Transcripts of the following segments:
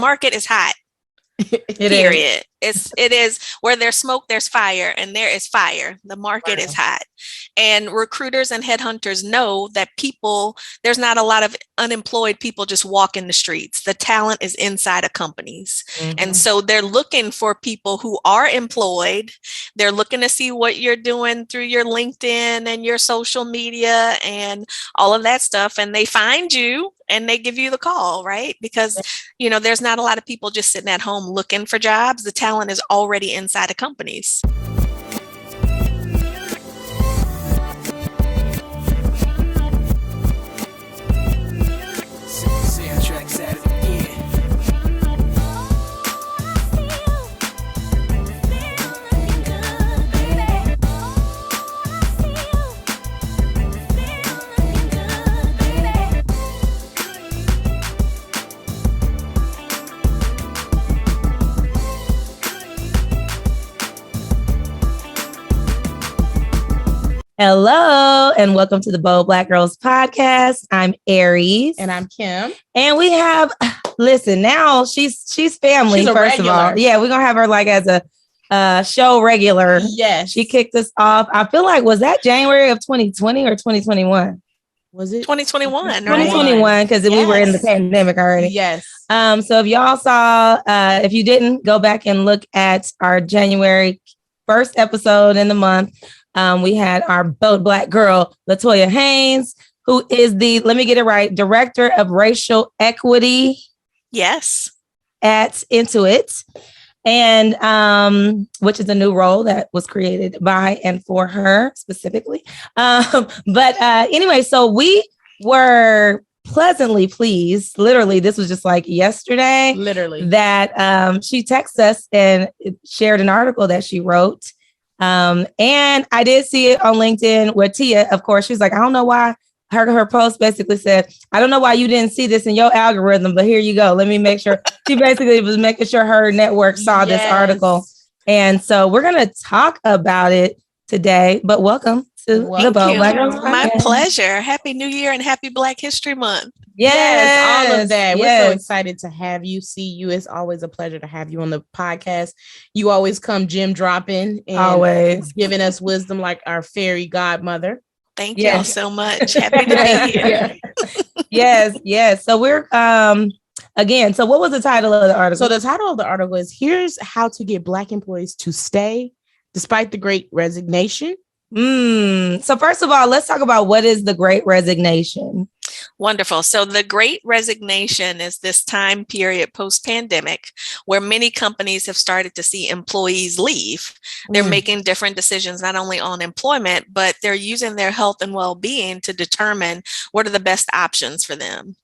market is hot. Period. It is where there's smoke, there's fire, and there is fire. The market is hot. And recruiters and headhunters know that there's not a lot of unemployed people just walking the streets. The talent is inside of companies. And so they're looking for people who are employed. They're looking to see what you're doing through your LinkedIn and your social media and all of that stuff. And they find you and they give you the call, right? Because, there's not a lot of people just sitting at home looking for jobs. The talent is already inside of companies. Hello, and welcome to the Bold Black Girls Podcast. I'm Aries. And I'm Kim. And we have, now she's family, she's first regular. of all. Yeah, we're going to have her like as a show regular. Yes. She kicked us off. I feel like, was that January of 2020 or 2021? Was it 2021? Right? 2021, because we were in the pandemic already. Yes. So if y'all saw, if you didn't, go back and look at our January first episode in the month. We had our Bold Black girl, LaToya Haynes, who is let me get it right, Director of Racial Equity. Yes. At Intuit. And which is a new role that was created by and for her specifically. Anyway, so we were pleasantly pleased. Literally, this was just like yesterday. Literally. That she texted us and shared an article that she wrote. And I did see it on LinkedIn where Tia, of course, she's like, I don't know why. Her post basically said, I don't know why you didn't see this in your algorithm, but here you go. Let me make sure. She basically was making sure her network saw this article. And so we're going to talk about it today, but welcome to the Bold Black Girls Podcast. My pleasure. Happy New Year and happy Black History Month. Yes, all of that. We're so excited to have you, see you. It's always a pleasure to have you on the podcast. You always come gem dropping and always giving us wisdom like our fairy godmother. Thank you so much. Happy to be here. Yes. So we're again. So what was the title of the article? So the title of the article is "Here's How to Get Black Employees to Stay Despite the Great Resignation." So first of all, let's talk about what is the Great Resignation. Wonderful. So the Great Resignation is this time period post-pandemic where many companies have started to see employees leave. They're making different decisions, not only on employment, but they're using their health and well-being to determine what are the best options for them.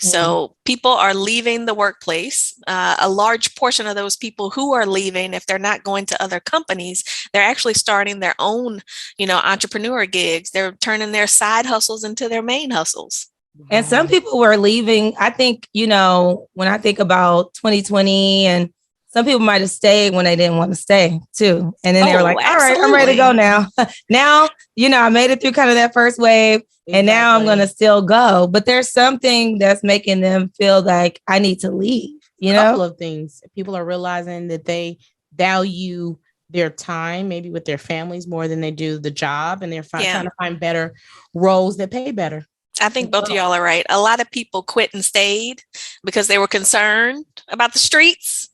So people are leaving the workplace. A large portion of those people who are leaving, if they're not going to other companies, they're actually starting their own, entrepreneur gigs. They're turning their side hustles into their main hustles. And some people were leaving. I think, when I think about 2020 and some people might have stayed when they didn't want to stay too. And then they were like, all right, I'm ready to go now. Now, I made it through kind of that first wave. And now I'm going to still go. But there's something that's making them feel like I need to leave, A couple of things. People are realizing that they value their time, maybe with their families more than they do the job. And they're trying to find better roles that pay better. I think both of y'all are right. A lot of people quit and stayed because they were concerned about the streets.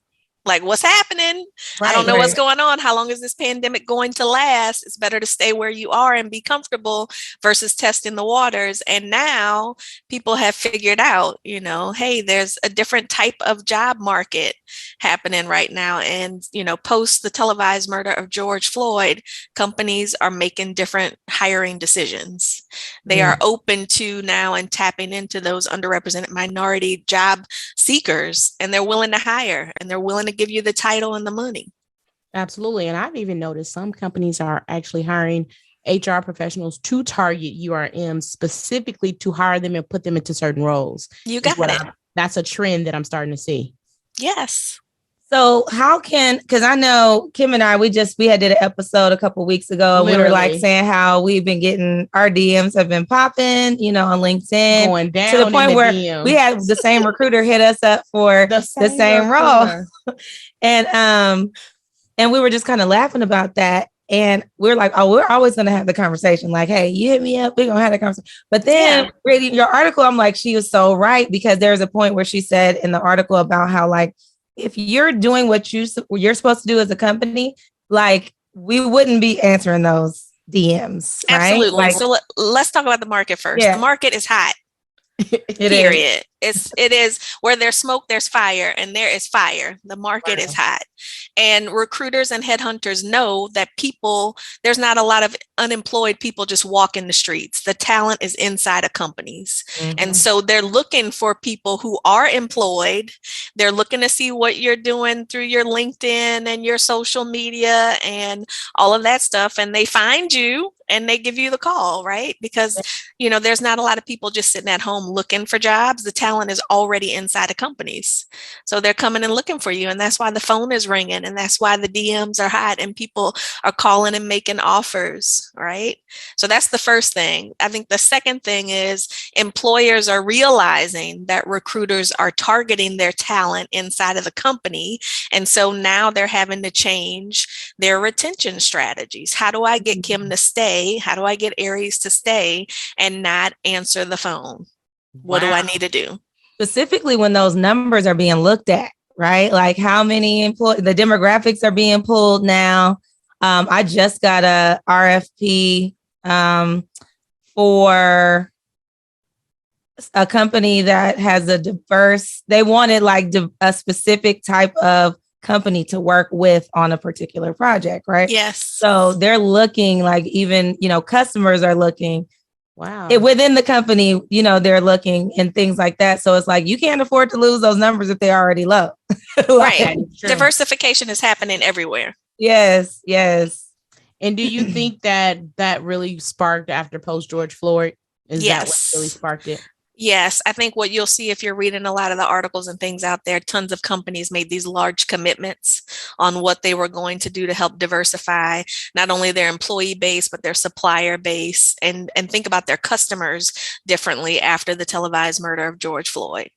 Like, what's happening? I don't know what's going on. How long is this pandemic going to last? It's better to stay where you are and be comfortable versus testing the waters. And now people have figured out, hey, there's a different type of job market happening right now. And, post the televised murder of George Floyd, companies are making different hiring decisions. They are open to now and tapping into those underrepresented minority job seekers, and they're willing to hire and they're willing to give you the title and the money. Absolutely. And I've even noticed some companies are actually hiring HR professionals to target URMs specifically to hire them and put them into certain roles. You got it. That's a trend that I'm starting to see. Yes. So because I know Kim and I, we had did an episode a couple weeks ago. Literally. We were like saying how we've been getting our DMs have been popping, on LinkedIn. Going down to the point where DMs. We had the same recruiter hit us up for the same role. And we were just kind of laughing about that. And we're like, oh, we're always going to have the conversation. Like, hey, you hit me up. We're going to have the conversation. But then reading your article, I'm like, she was so right, because there's a point where she said in the article about how, like, if you're doing what you're supposed to do as a company, like, we wouldn't be answering those DMs. Right? Absolutely. Like, so let's talk about the market first. Yeah. The market is hot. Period. It is where there's smoke, there's fire, and there is fire. The market is hot. And recruiters and headhunters know that there's not a lot of unemployed people just walking the streets. The talent is inside of companies. Mm-hmm. And so they're looking for people who are employed. They're looking to see what you're doing through your LinkedIn and your social media and all of that stuff. And they find you and they give you the call, right? Because, there's not a lot of people just sitting at home looking for jobs. The talent is already inside of companies. So they're coming and looking for you. And that's why the phone is ringing. And that's why the DMs are hot and people are calling and making offers, right? So that's the first thing. I think the second thing is employers are realizing that recruiters are targeting their talent inside of the company. And so now they're having to change their retention strategies. How do I get Kim to stay? How do I get Aries to stay and not answer the phone? What do I need to do? Specifically when those numbers are being looked at, right? Like how many the demographics are being pulled now. I just got a RFP for a company that has they wanted like a specific type of company to work with on a particular project, right? Yes. So they're looking like even, customers are looking. Wow. Within the company, they're looking and things like that. So it's like, you can't afford to lose those numbers if they're already low. Right. Diversification is happening everywhere. Yes. Yes. And do you think that really sparked after post George Floyd? Is that what really sparked it? Yes, I think what you'll see if you're reading a lot of the articles and things out there, tons of companies made these large commitments on what they were going to do to help diversify not only their employee base, but their supplier base and think about their customers differently after the televised murder of George Floyd.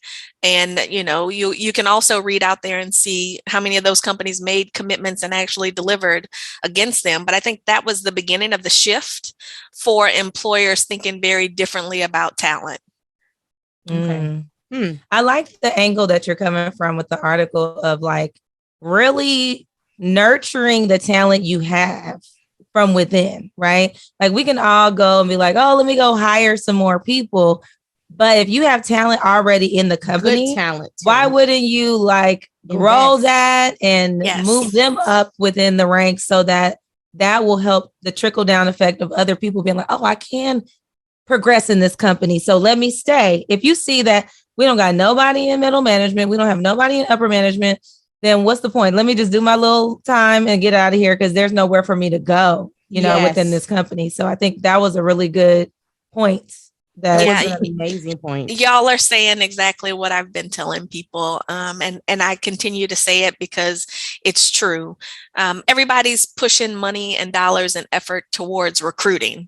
And, you can also read out there and see how many of those companies made commitments and actually delivered against them. But I think that was the beginning of the shift for employers thinking very differently about talent. Okay. I like the angle that you're coming from with the article of like really nurturing the talent you have from within, right? Like we can all go and be like, oh, let me go hire some more people. But if you have talent already in the company, good talent too, why wouldn't you like grow that and move them up within the ranks so that will help the trickle down effect of other people being like, oh, I can progress in this company, so let me stay. If you see that we don't got nobody in middle management, we don't have nobody in upper management, then what's the point? Let me just do my little time and get out of here because there's nowhere for me to go, within this company. So I think that was a really good point. That was an amazing point. Y'all are saying exactly what I've been telling people. And I continue to say it because it's true. Everybody's pushing money and dollars and effort towards recruiting.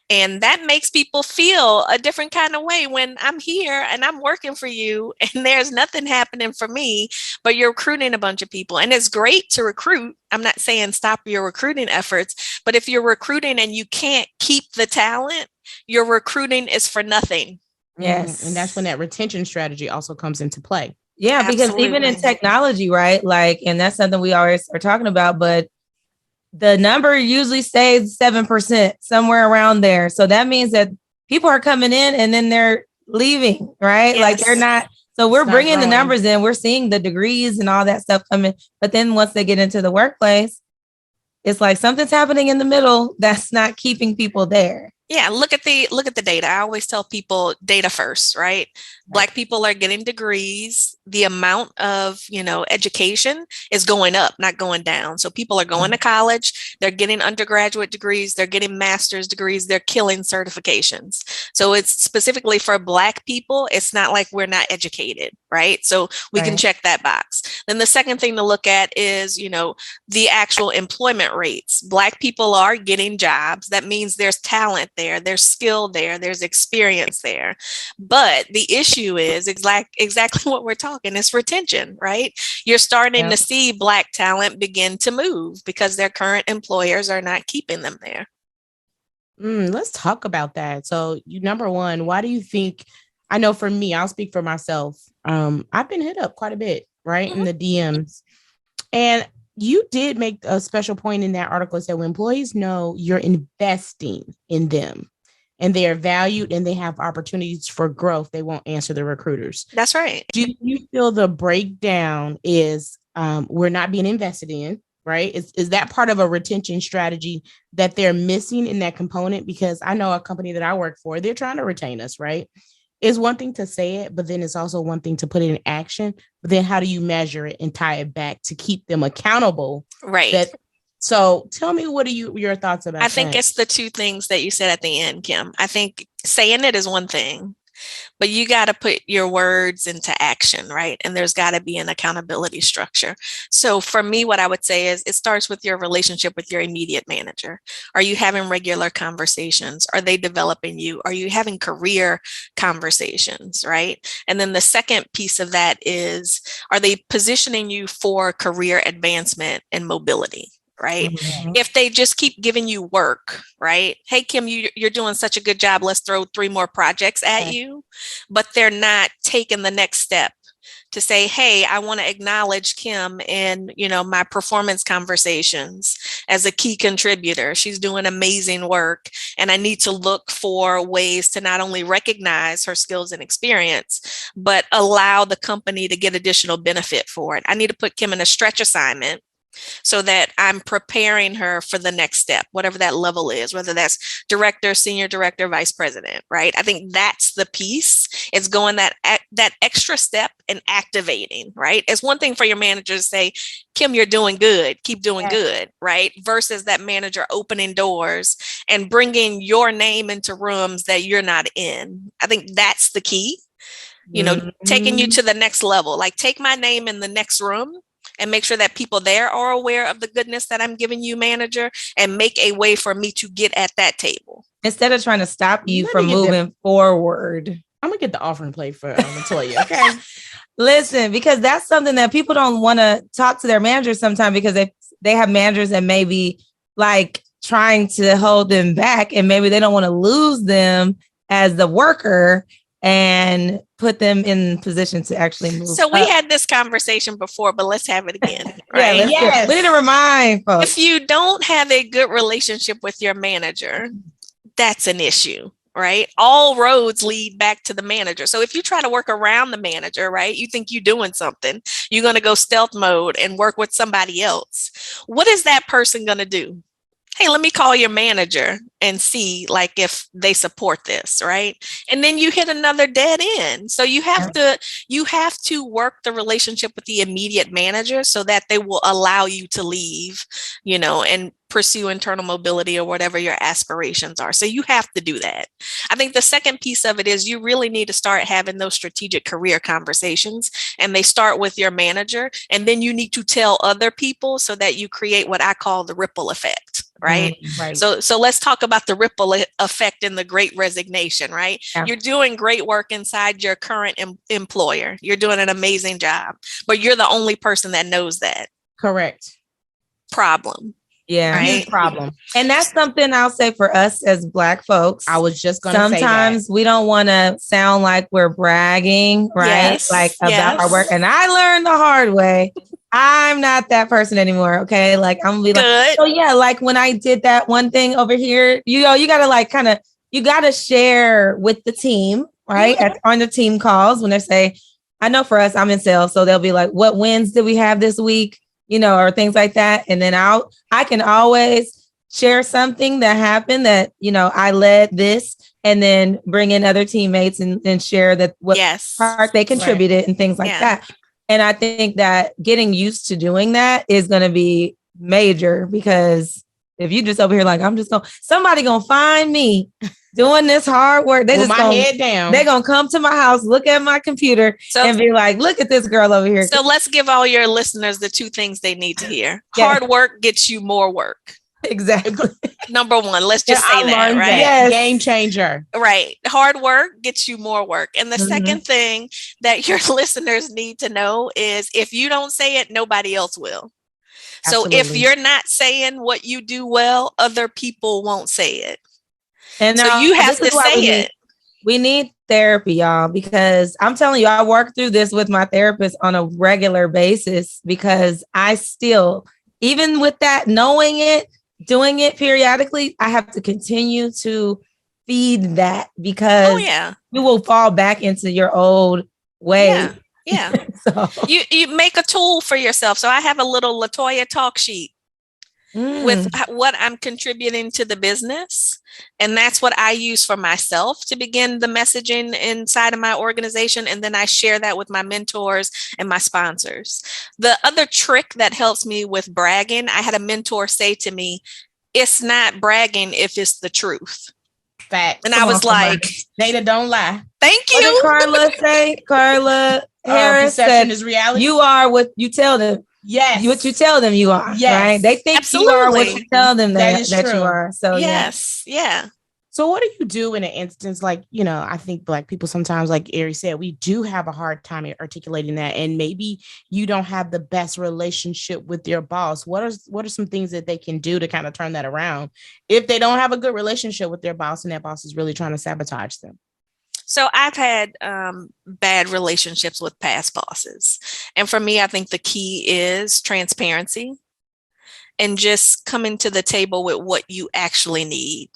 And that makes people feel a different kind of way when I'm here and I'm working for you and there's nothing happening for me, but you're recruiting a bunch of people. And it's great to recruit. I'm not saying stop your recruiting efforts, but if you're recruiting and you can't keep the talent, your recruiting is for nothing. Yes. And that's when that retention strategy also comes into play. Yeah, because even in technology, right? Like, and that's something we always are talking about, but the number usually stays 7%, somewhere around there. So that means that people are coming in and then they're leaving, right? Yes. Like they're not. So we're bringing the numbers in. We're seeing the degrees and all that stuff coming. But then once they get into the workplace, it's like something's happening in the middle that's not keeping people there. Yeah, look at the data. I always tell people data first, right? Black people are getting degrees. The amount of, education is going up, not going down. So people are going to college, they're getting undergraduate degrees, they're getting master's degrees, they're killing certifications. So it's specifically for Black people. It's not like we're not educated, right? So we can check that box. Then the second thing to look at is, the actual employment rates. Black people are getting jobs. That means there's talent there, there's skill there, there's experience there. But the issue is exactly what we're talking, it's retention, right? You're starting to see Black talent begin to move because their current employers are not keeping them there. Let's talk about that. So number one, why do you think, I know for me, I'll speak for myself. I've been hit up quite a bit, right? In the DMs. And you did make a special point in that article that when employees know you're investing in them and they are valued and they have opportunities for growth, they won't answer the recruiters. That's right. Do you feel the breakdown is we're not being invested in, right? Is that part of a retention strategy that they're missing in that component? Because I know a company that I work for, they're trying to retain us, right? It's one thing to say it, but then it's also one thing to put it in action. But then how do you measure it and tie it back to keep them accountable? Right. So tell me, what are your thoughts about that? I think it's the two things that you said at the end, Kim. I think saying it is one thing, but you got to put your words into action, right? And there's got to be an accountability structure. So for me, what I would say is it starts with your relationship with your immediate manager. Are you having regular conversations? Are they developing you? Are you having career conversations, right? And then the second piece of that is, are they positioning you for career advancement and mobility? Right? Mm-hmm. If they just keep giving you work, right? Hey, Kim, you're doing such a good job. Let's throw 3 more projects at you. But they're not taking the next step to say, hey, I want to acknowledge Kim in, my performance conversations as a key contributor. She's doing amazing work. And I need to look for ways to not only recognize her skills and experience, but allow the company to get additional benefit for it. I need to put Kim in a stretch assignment so that I'm preparing her for the next step, whatever that level is, whether that's director, senior director, vice president, right? I think that's the piece. It's going that extra step and activating, right? It's one thing for your manager to say, Kim, you're doing good, keep doing good, right? Versus that manager opening doors and bringing your name into rooms that you're not in. I think that's the key, taking you to the next level, like take my name in the next room and make sure that people there are aware of the goodness that I'm giving you, manager, and make a way for me to get at that table. Instead of trying to stop you from moving forward. I'm going to get the offering plate for LaToya, okay? Listen, because that's something that people don't want to talk to their managers sometimes because they have managers that may be like trying to hold them back and maybe they don't want to lose them as the worker and put them in position to actually move. So we had this conversation before, but let's have it again. Right? Yes. We need to remind folks. If you don't have a good relationship with your manager, that's an issue, right? All roads lead back to the manager. So if you try to work around the manager, right, you think you're doing something, you're going to go stealth mode and work with somebody else. What is that person going to do? Hey, let me call your manager and see like if they support this, right? And then you hit another dead end. So you have to work the relationship with the immediate manager so that they will allow you to leave, and pursue internal mobility or whatever your aspirations are. So you have to do that. I think the second piece of it is you really need to start having those strategic career conversations, and they start with your manager, and then you need to tell other people so that you create what I call the ripple effect. Right. Right. So let's talk about the ripple effect in the Great Resignation, right? Yeah. You're doing great work inside your current employer. You're doing an amazing job, but you're the only person that knows that. Correct. Problem. Yeah. Right? Problem. And that's something I'll say for us as Black folks. I was just going to say sometimes we don't want to sound like we're bragging, right? Yes. Like about our work. And I learned the hard way. I'm not that person anymore. Okay. Like I'm gonna be like, so yeah, like when I did that one thing over here, you gotta you gotta share with the team, right? On the team calls when they say, I know for us, I'm in sales. So they'll be like, what wins did we have this week? Or things like that. And then I can always share something that happened that, I led this and then bring in other teammates and share that what part they contributed and things like that. And I think that getting used to doing that is going to be major because If you just over here like, somebody gonna find me doing this hard work. They with just my head down. They're gonna come to my house, look at my computer, and be like, look at this girl over here. So let's give all your listeners the two things they need to hear. Hard work gets you more work. Exactly. Number one, let's just say that, right? Yes. Game changer. Right. Hard work gets you more work. And the second thing that your listeners need to know is if you don't say it, nobody else will. Absolutely. So if you're not saying what you do well, other people won't say it. And so you have to say it. We need therapy, y'all, because I'm telling you, I work through this with my therapist on a regular basis because I still, even with that, knowing it, doing it periodically, I have to continue to feed that because you will fall back into your old way. Yeah. So you make a tool for yourself. So I have a little LaToya talk sheet with what I'm contributing to the business. And that's what I use for myself to begin the messaging inside of my organization. And then I share that with my mentors and my sponsors. The other trick that helps me with bragging, I had a mentor say to me, it's not bragging if it's the truth. Fact. And I was like, data don't lie. Thank you. What did Carla say? Carla Harris perception is reality. You are what you tell them. Yes. What you tell them you are. Yes. Right? They think you are what you tell them that you are. So yes. Yeah. So what do you do in an instance like, I think Black people sometimes, like Ari said, we do have a hard time articulating that. And maybe you don't have the best relationship with your boss. What are some things that they can do to kind of turn that around if they don't have a good relationship with their boss and that boss is really trying to sabotage them? So I've had bad relationships with past bosses. And for me, I think the key is transparency and just coming to the table with what you actually need.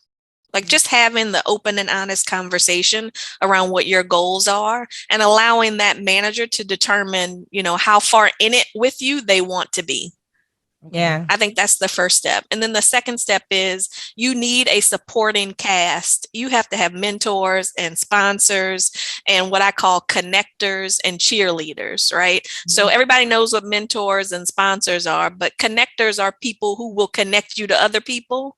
Like just having the open and honest conversation around what your goals are and allowing that manager to determine, how far in it with you they want to be. Yeah. I think that's the first step. And then the second step is you need a supporting cast. You have to have mentors and sponsors and what I call connectors and cheerleaders, right? Mm-hmm. So everybody knows what mentors and sponsors are, but connectors are people who will connect you to other people.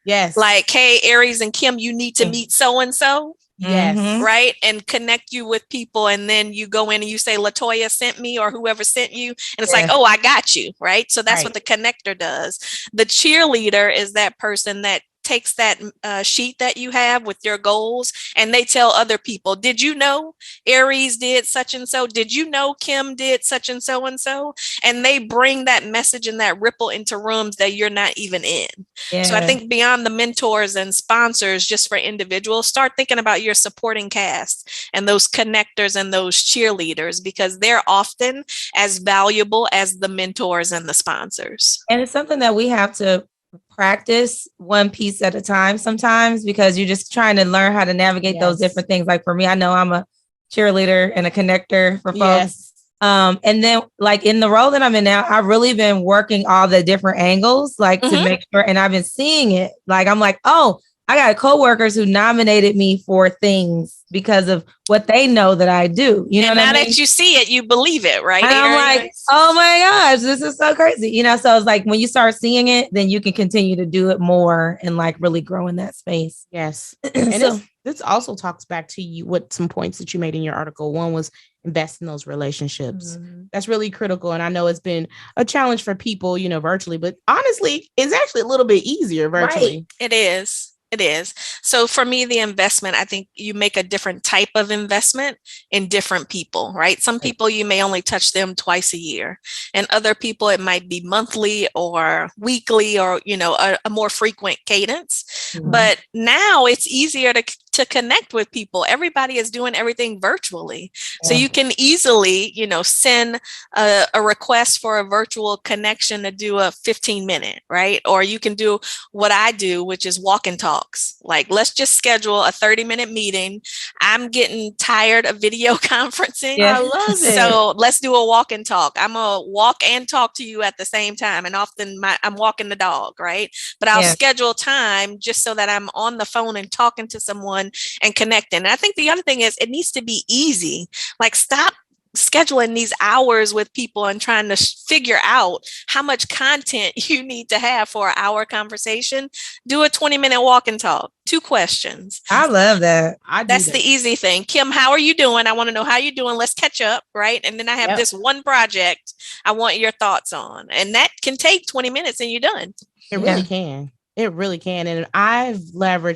Yes. Like, hey, Aries and Kim, you need to meet so-and-so. Yes. Right. And connect you with people. And then you go in and you say, LaToya sent me or whoever sent you. And it's like, oh, I got you. Right. So that's what the connector does. The cheerleader is that person that takes that sheet that you have with your goals and they tell other people, did you know Aries did such and so? Did you know Kim did such and so and so? And they bring that message and that ripple into rooms that you're not even in. Yeah. So I think beyond the mentors and sponsors, just for individuals, start thinking about your supporting cast and those connectors and those cheerleaders, because they're often as valuable as the mentors and the sponsors. And it's something that we have to practice one piece at a time sometimes, because you're just trying to learn how to navigate those different things. Like for me, I know I'm a cheerleader and a connector for folks. And then like in the role that I'm in now, I've really been working all the different angles, like to make sure, and I've been seeing it. Like, I'm like, oh, I got coworkers who nominated me for things because of what they know that I do. You know, and what now I mean? that you see it, you believe it, right? And I'm like, oh my gosh, this is so crazy. So it's like when you start seeing it, then you can continue to do it more and like really grow in that space. Yes. And so, this also talks back to you what some points that you made in your article. One was invest in those relationships. Mm-hmm. That's really critical. And I know it's been a challenge for people, virtually, but honestly, it's actually a little bit easier virtually. Right. It is. It is. So for me, the investment, I think you make a different type of investment in different people, right? Some people, you may only touch them twice a year, and other people, it might be monthly or weekly or, a more frequent cadence. Mm-hmm. But now it's easier to connect with people. Everybody is doing everything virtually. Yeah. So you can easily, send a request for a virtual connection to do a 15-minute, right? Or you can do what I do, which is walk and talk. Like, let's just schedule a 30-minute meeting. I'm getting tired of video conferencing. Yeah. I love it. So let's do a walk and talk. I'm going to walk and talk to you at the same time. And often I'm walking the dog, right? But I'll schedule time just so that I'm on the phone and talking to someone and connecting. And I think the other thing is it needs to be easy. Like, stop scheduling these hours with people and trying to figure out how much content you need to have for an hour conversation, do a 20-minute walk and talk. 2 questions. I love that. That's the easy thing. Kim, how are you doing? I want to know how you're doing. Let's catch up, right? And then I have this one project I want your thoughts on. And that can take 20 minutes and you're done. It really can. It really can. And I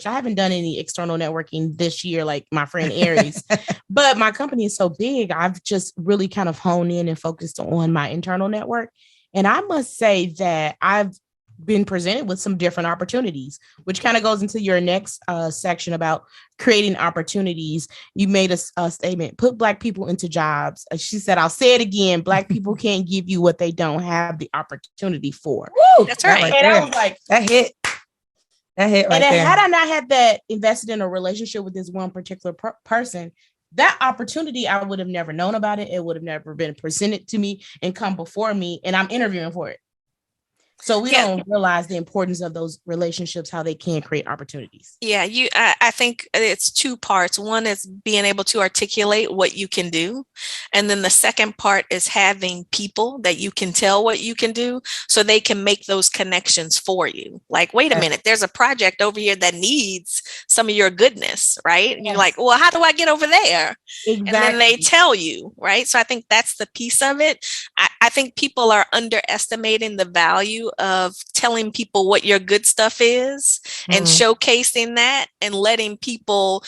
haven't done any external networking this year, like my friend Aries, but my company is so big. I've just really kind of honed in and focused on my internal network. And I must say that I've been presented with some different opportunities, which kind of goes into your next section about creating opportunities. You made a statement, put Black people into jobs. She said, I'll say it again, Black people can't give you what they don't have the opportunity for. Woo, that's right. And I was like, that hit right and there. Had I not had that invested in a relationship with this one particular person, that opportunity, I would have never known about it. It would have never been presented to me and come before me, and I'm interviewing for it. So we don't realize the importance of those relationships, how they can create opportunities. Yeah, I think it's 2 parts. One is being able to articulate what you can do. And then the second part is having people that you can tell what you can do so they can make those connections for you. Like, wait a minute, there's a project over here that needs some of your goodness, right? And you're like, well, how do I get over there? Exactly. And then they tell you, right? So I think that's the piece of it. I think people are underestimating the value of telling people what your good stuff is and showcasing that and letting people,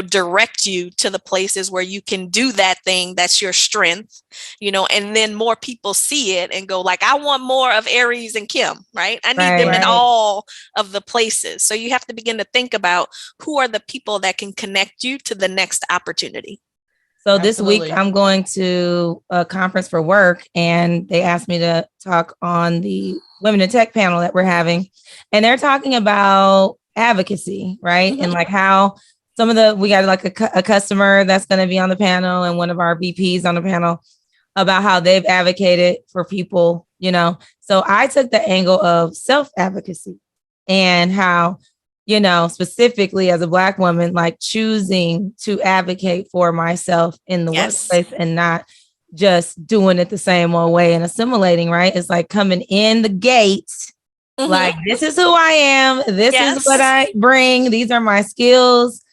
direct you to the places where you can do that thing that's your strength, and then more people see it and go like, I want more of Aries and Kim, right? I need them in all of the places. So you have to begin to think about who are the people that can connect you to the next opportunity. So this week I'm going to a conference for work, and they asked me to talk on the Women in Tech panel that we're having. And they're talking about advocacy, right? And like how we got like a customer that's going to be on the panel and one of our VPs on the panel about how they've advocated for people, So I took the angle of self-advocacy and how, specifically as a Black woman, like choosing to advocate for myself in the workplace and not just doing it the same old way and assimilating, right? It's like coming in the gates, like, this is who I am. This is what I bring. These are my skills.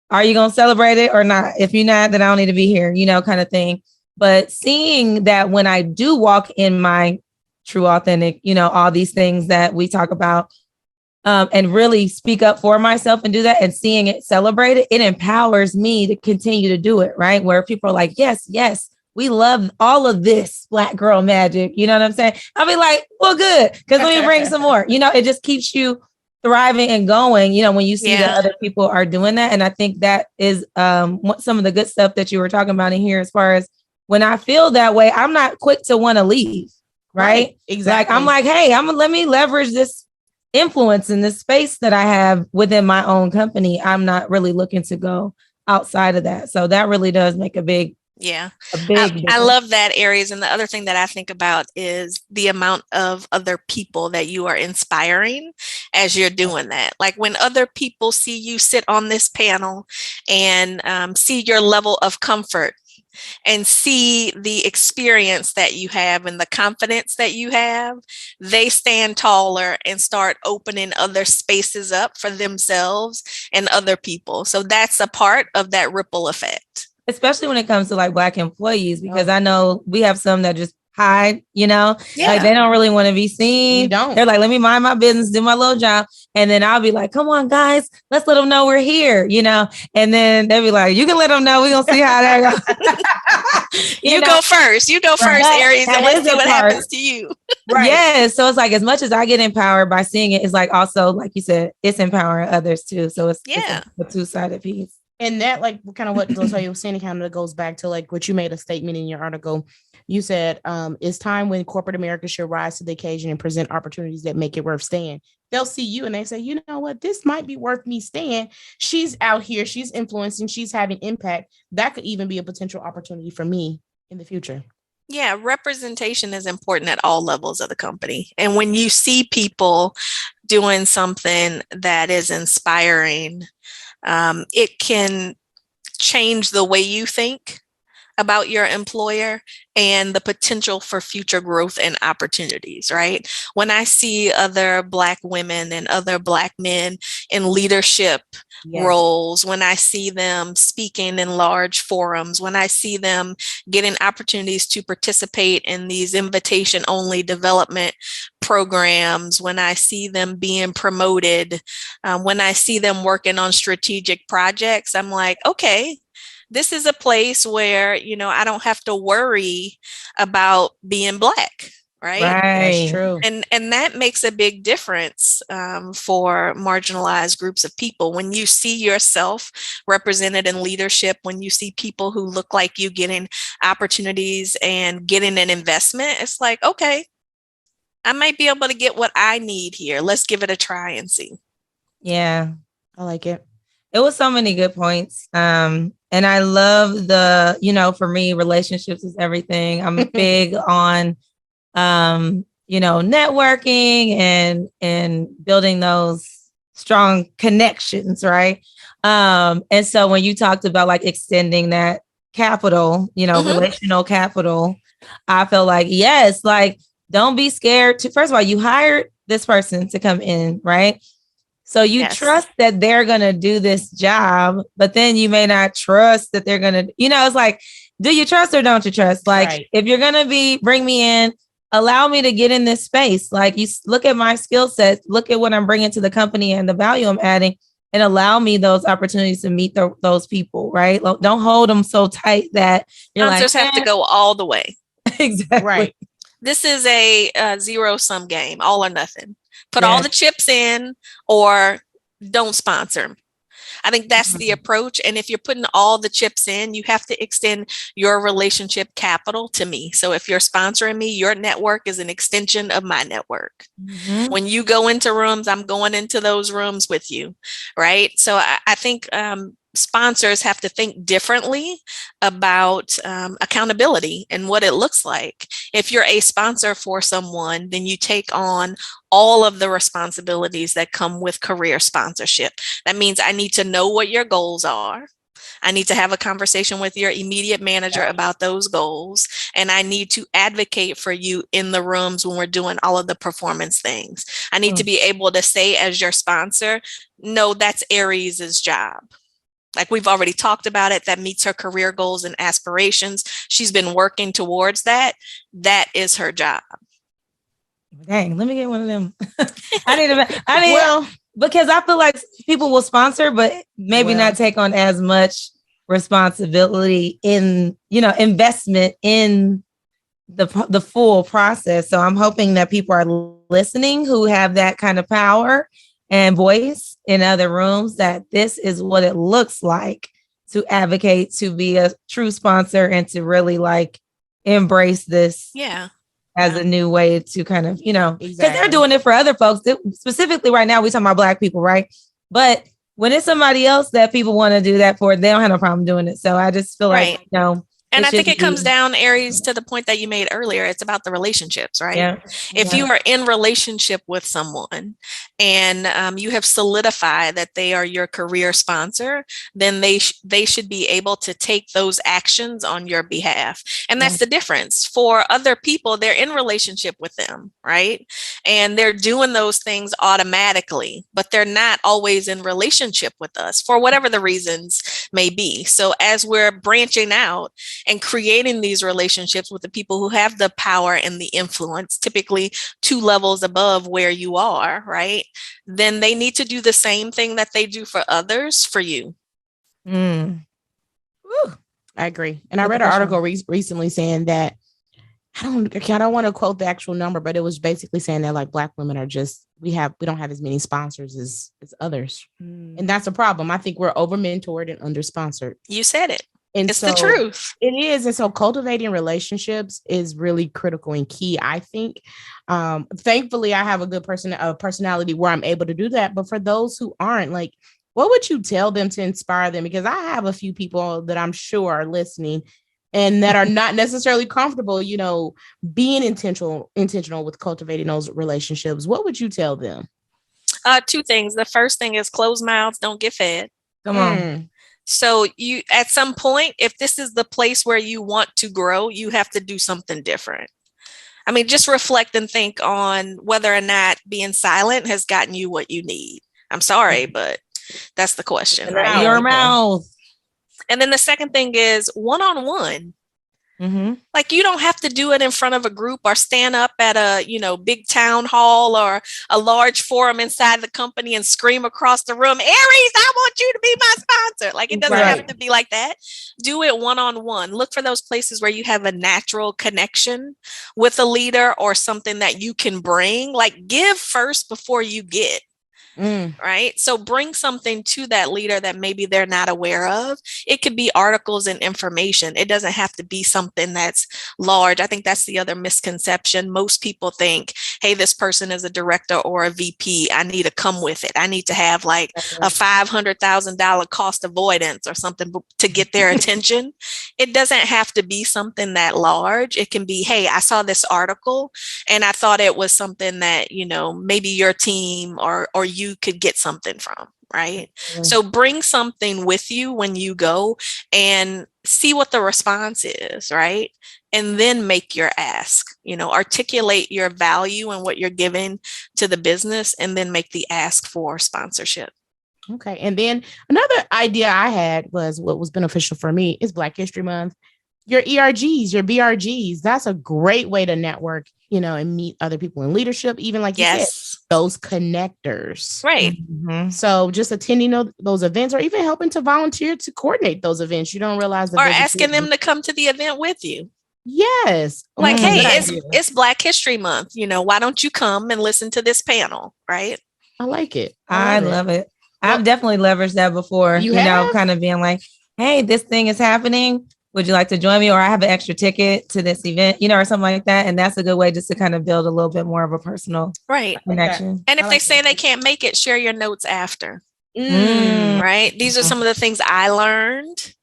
Are you going to celebrate it or not? If you're not, then I don't need to be here, kind of thing. But seeing that when I do walk in my true, authentic, all these things that we talk about, and really speak up for myself and do that and seeing it celebrated, it empowers me to continue to do it, right? Where people are like, yes, we love all of this Black girl magic. You know what I'm saying? I'll be like, well, good, because let me bring some more. It just keeps you thriving and going, when you see that other people are doing that. And I think that is some of the good stuff that you were talking about in here, as far as when I feel that way, I'm not quick to want to leave, right? Exactly. Like, I'm like, hey, let me leverage this influence in this space that I have within my own company. I'm not really looking to go outside of that. So that really does make a big I love that, Aries. And the other thing that I think about is the amount of other people that you are inspiring as you're doing that. Like when other people see you sit on this panel and see your level of comfort and see the experience that you have and the confidence that you have, they stand taller and start opening other spaces up for themselves and other people. So that's a part of that ripple effect. Especially when it comes to like Black employees, because I know we have some that just hide, like they don't really want to be seen. They're like, let me mind my business, do my little job. And then I'll be like, come on, guys, let's let them know we're here, and then they'll be like, you can let them know. We're going to see how that goes. you go first, Aries, and let's see what happens to you. Yeah. So it's like, as much as I get empowered by seeing it, it's like also, like you said, it's empowering others too. So it's a two-sided piece. And that, like, kind of what LaToya was saying, kind of goes back to like what you made a statement in your article. You said it's time when corporate America should rise to the occasion and present opportunities that make it worth staying. They'll see you and they say, you know what, this might be worth me staying. She's out here, she's influencing, she's having impact. That could even be a potential opportunity for me in the future. Yeah, representation is important at all levels of the company. And when you see people doing something that is inspiring, it can change the way you think about your employer and the potential for future growth and opportunities, right? When I see other Black women and other Black men in leadership roles, when I see them speaking in large forums, when I see them getting opportunities to participate in these invitation-only development programs, when I see them being promoted, when I see them working on strategic projects, I'm like, okay, this is a place where, I don't have to worry about being Black. Right. That's true. And that makes a big difference for marginalized groups of people. When you see yourself represented in leadership, when you see people who look like you getting opportunities and getting an investment, it's like, okay, I might be able to get what I need here. Let's give it a try and see. Yeah, I like it. It was so many good points. And I love for me, relationships is everything. I'm big on networking and building those strong connections, right? And so when you talked about like extending that capital, relational capital, I feel like, yes, like don't be scared to, first of all, you hired this person to come in, right? So you trust that they're going to do this job, but then you may not trust that they're going to, it's like, do you trust or don't you trust? Like, if you're going to bring me in, allow me to get in this space. Like, you look at my skill set, look at what I'm bringing to the company and the value I'm adding, and allow me those opportunities to meet those people, right? Don't hold them so tight that you're Sponsors have to go all the way. Exactly. Right. This is a zero-sum game, all or nothing. Put all the chips in or don't sponsor. I think that's the approach. And if you're putting all the chips in, you have to extend your relationship capital to me. So if you're sponsoring me, your network is an extension of my network. Mm-hmm. When you go into rooms, I'm going into those rooms with you, right? So I think sponsors have to think differently about accountability and what it looks like. If you're a sponsor for someone, then you take on all of the responsibilities that come with career sponsorship. That means I need to know what your goals are. I need to have a conversation with your immediate manager about those goals. And I need to advocate for you in the rooms when we're doing all of the performance things. I need to be able to say as your sponsor, no, that's Aries' job. Like we've already talked about it, that meets her career goals and aspirations. She's been working towards that. That is her job. Dang, let me get one of them. Because I feel like people will sponsor, but maybe not take on as much responsibility in, investment in the full process. So I'm hoping that people are listening who have that kind of power and voice in other rooms, that this is what it looks like to advocate, to be a true sponsor, and to really like embrace this as a new way to kind of, because they're doing it for other folks. Specifically right now, we're talking about Black people, right? But when it's somebody else that people want to do that for, they don't have no problem doing it. So I just feel like, and I think it comes down, Aries, to the point that you made earlier. It's about the relationships, right? Yeah. If you are in relationship with someone and you have solidified that they are your career sponsor, then they should be able to take those actions on your behalf. And that's the difference. For other people, they're in relationship with them, right? And they're doing those things automatically, but they're not always in relationship with us for whatever the reasons may be. So as we're branching out and creating these relationships with the people who have the power and the influence, typically 2 levels above where you are, right? Then they need to do the same thing that they do for others for you. I agree. And I read an article recently saying that, I don't want to quote the actual number, but it was basically saying that like Black women are just, we don't have as many sponsors as others. And that's a problem. I think we're over mentored and under sponsored. You said it. And it's the truth. It is. And so cultivating relationships is really critical and key, I think. Thankfully, I have a good personality where I'm able to do that. But for those who aren't, like, what would you tell them to inspire them? Because I have a few people that I'm sure are listening and that are not necessarily comfortable, being intentional with cultivating those relationships. What would you tell them? 2 things. The first thing is closed mouths don't get fed. Come on. So you, at some point, if this is the place where you want to grow, you have to do something different. I mean, just reflect and think on whether or not being silent has gotten you what you need. I'm sorry, but that's the question, right? Your mouth. And then the second thing is one-on-one. Like, you don't have to do it in front of a group or stand up at a, big town hall or a large forum inside the company and scream across the room, Aries, I want you to be my sponsor. Like, it doesn't have to be like that. Do it one-on-one. Look for those places where you have a natural connection with a leader or something that you can bring. Like, give first before you get. Right. So bring something to that leader that maybe they're not aware of. It could be articles and information. It doesn't have to be something that's large. I think that's the other misconception. Most people think, hey, this person is a director or a VP. I need to come with it. I need to have like a $500,000 cost avoidance or something to get their attention. It doesn't have to be something that large. It can be, hey, I saw this article and I thought it was something that, maybe your team or you could get something from, right? So bring something with you when you go and see what the response is, right? And then make your ask, articulate your value and what you're giving to the business, and then make the ask for sponsorship. Okay. And then another idea I had was what was beneficial for me is Black History Month. Your ERGs, your BRGs, that's a great way to network, and meet other people in leadership, even like you said, those connectors. Right. So just attending those events or even helping to volunteer to coordinate those events. You don't realize or asking them to come to the event with you. Yes. Like, hey, it's Black History Month. Why don't you come and listen to this panel? Right. I like it. I love it. I've definitely leveraged that before, kind of being like, hey, this thing is happening. Would you like to join me? Or I have an extra ticket to this event, or something like that. And that's a good way just to kind of build a little bit more of a personal connection. And if they say they can't make it, share your notes after. Right. These are some of the things I learned.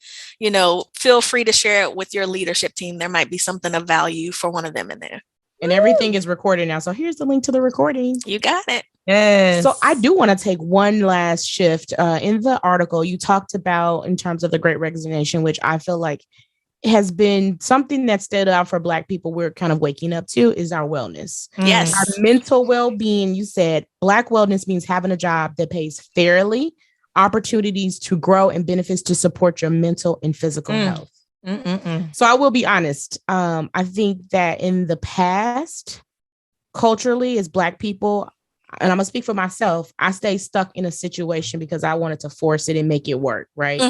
Feel free to share it with your leadership team. There might be something of value for one of them in there. And everything is recorded now. So here's the link to the recording. You got it. Yes. So I do want to take one last shift. In the article, you talked about in terms of the Great Resignation, which I feel like has been something that stood out for Black people. We're kind of waking up to is our wellness. Yes. Our mental well-being. You said Black wellness means having a job that pays fairly, opportunities to grow, and benefits to support your mental and physical health. So I will be honest. I think that in the past, culturally, as Black people, and I'm gonna speak for myself, I stay stuck in a situation because I wanted to force it and make it work. Right.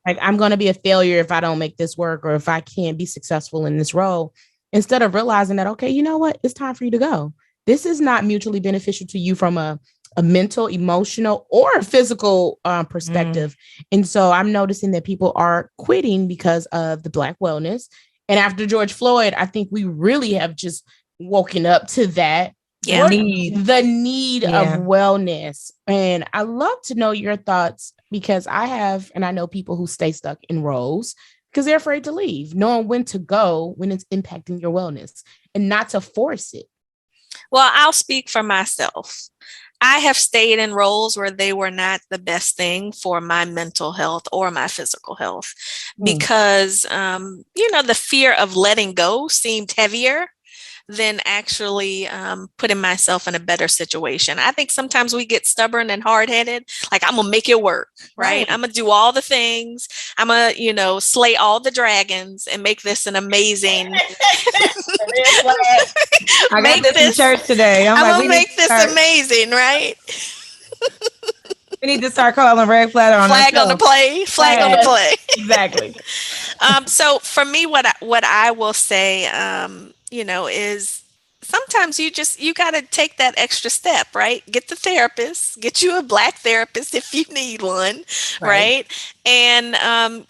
Like, I'm going to be a failure if I don't make this work, or if I can't be successful in this role, instead of realizing that, okay, you know what? It's time for you to go. This is not mutually beneficial to you from a mental, emotional, or physical perspective. And so I'm noticing that people are quitting because of the Black wellness. And after George Floyd, I think we really have just woken up to that. Yeah. The need of wellness. And I love to know your thoughts, because I know people who stay stuck in roles because they're afraid to leave, knowing when to go when it's impacting your wellness, and not to force it. Well, I'll speak for myself. I have stayed in roles where they were not the best thing for my mental health or my physical health, because, the fear of letting go seemed heavier than actually putting myself in a better situation. I think sometimes we get stubborn and hard-headed, like, I'm gonna make it work, right? I'm gonna do all the things. I'm gonna, slay all the dragons and make this an amazing. I got this in church today. I'm gonna make this amazing, right? We need to start calling red flag on the play. Flag on the play. Exactly. So for me, what I will say, is sometimes you got to take that extra step, right? Get the therapist, get you a Black therapist if you need one, right? And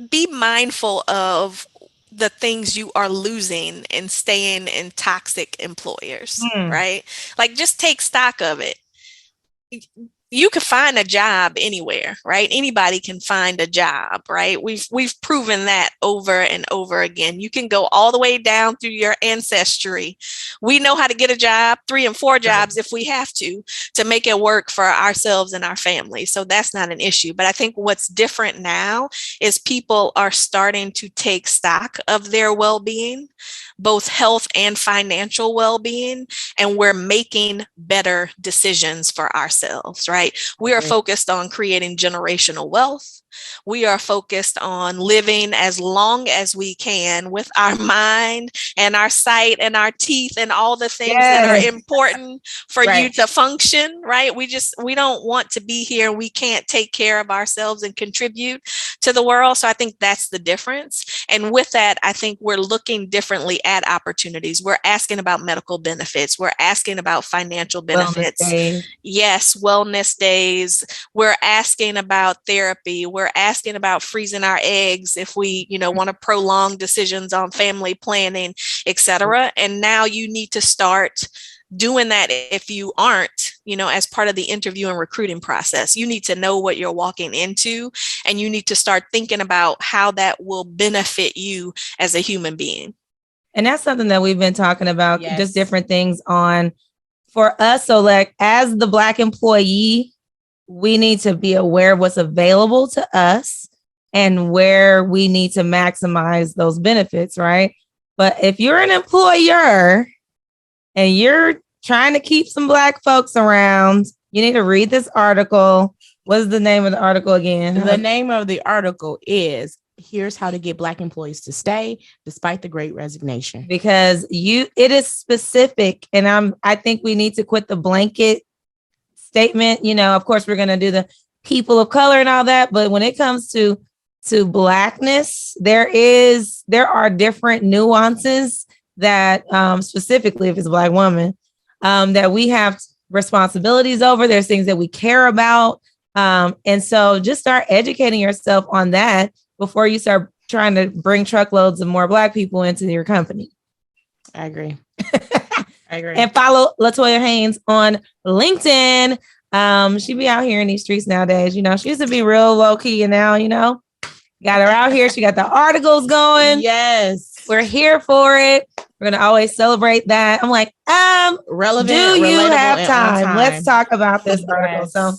be mindful of the things you are losing and staying in toxic employers, right? Like, just take stock of it. you could find a job anywhere, right? Anybody can find a job, right? We've proven that over and over again. You can go all the way down through your ancestry. We know how to get a job, 3 and 4 jobs if we have to make it work for ourselves and our family. So that's not an issue. But I think what's different now is people are starting to take stock of their well-being, both health and financial well-being, and we're making better decisions for ourselves, right? We are focused on creating generational wealth. We are focused on living as long as we can with our mind and our sight and our teeth and all the things that are important for you to function, right? We don't want to be here. We can't take care of ourselves and contribute to the world. So I think that's the difference. And with that, I think we're looking differently at opportunities. We're asking about medical benefits. We're asking about financial benefits. Yes, wellness days. We're asking about therapy. We're asking about freezing our eggs if we, want to prolong decisions on family planning, et cetera. And now you need to start doing that if you aren't, as part of the interview and recruiting process. You need to know what you're walking into, and you need to start thinking about how that will benefit you as a human being. And that's something that we've been talking about, just different things on for us. So like as the Black employee, we need to be aware of what's available to us and where we need to maximize those benefits, right? But if you're an employer and you're trying to keep some Black folks around, you need to read this article. What is the name of the article again? The name of the article is Here's How to Get Black Employees to Stay Despite the Great Resignation. Because it is specific, and I think we need to quit the blanket statement. Of course, we're going to do the people of color and all that, but when it comes to Blackness, there are different nuances that specifically if it's a Black woman, that we have responsibilities over. There's things that we care about. And so just start educating yourself on that before you start trying to bring truckloads of more Black people into your company. I agree. And follow LaToya Haynes on LinkedIn. She be out here in these streets nowadays. She used to be real low key, and now, got her out here. She got the articles going. Yes. We're here for it. We're going to always celebrate that. I'm like, relevant. Do you have time? Let's talk about this article. So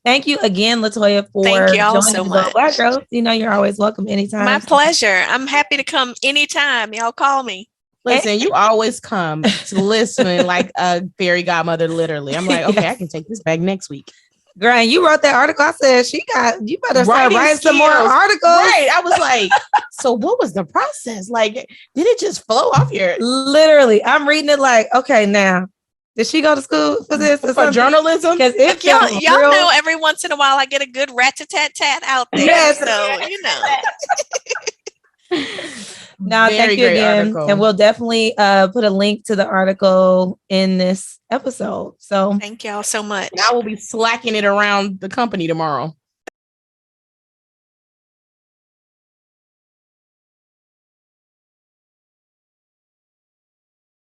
thank you again, LaToya, for joining so the much. Black Girls. You're always welcome anytime. My pleasure. I'm happy to come anytime. Y'all call me. Listen, you always come to listen like a fairy godmother, literally. I'm like, okay, I can take this back next week. Girl, and you wrote that article. I said, you better start writing some more articles. Right. I was like, so what was the process? Like, did it just flow off here? Literally, I'm reading it like, okay, now, did she go to school for this? For journalism? Because if y'all know, every once in a while I get a good rat-a-tat-tat out there. Yes. So, No, thank you again. Article. And we'll definitely put a link to the article in this episode. So thank y'all so much. And I will be slacking it around the company tomorrow.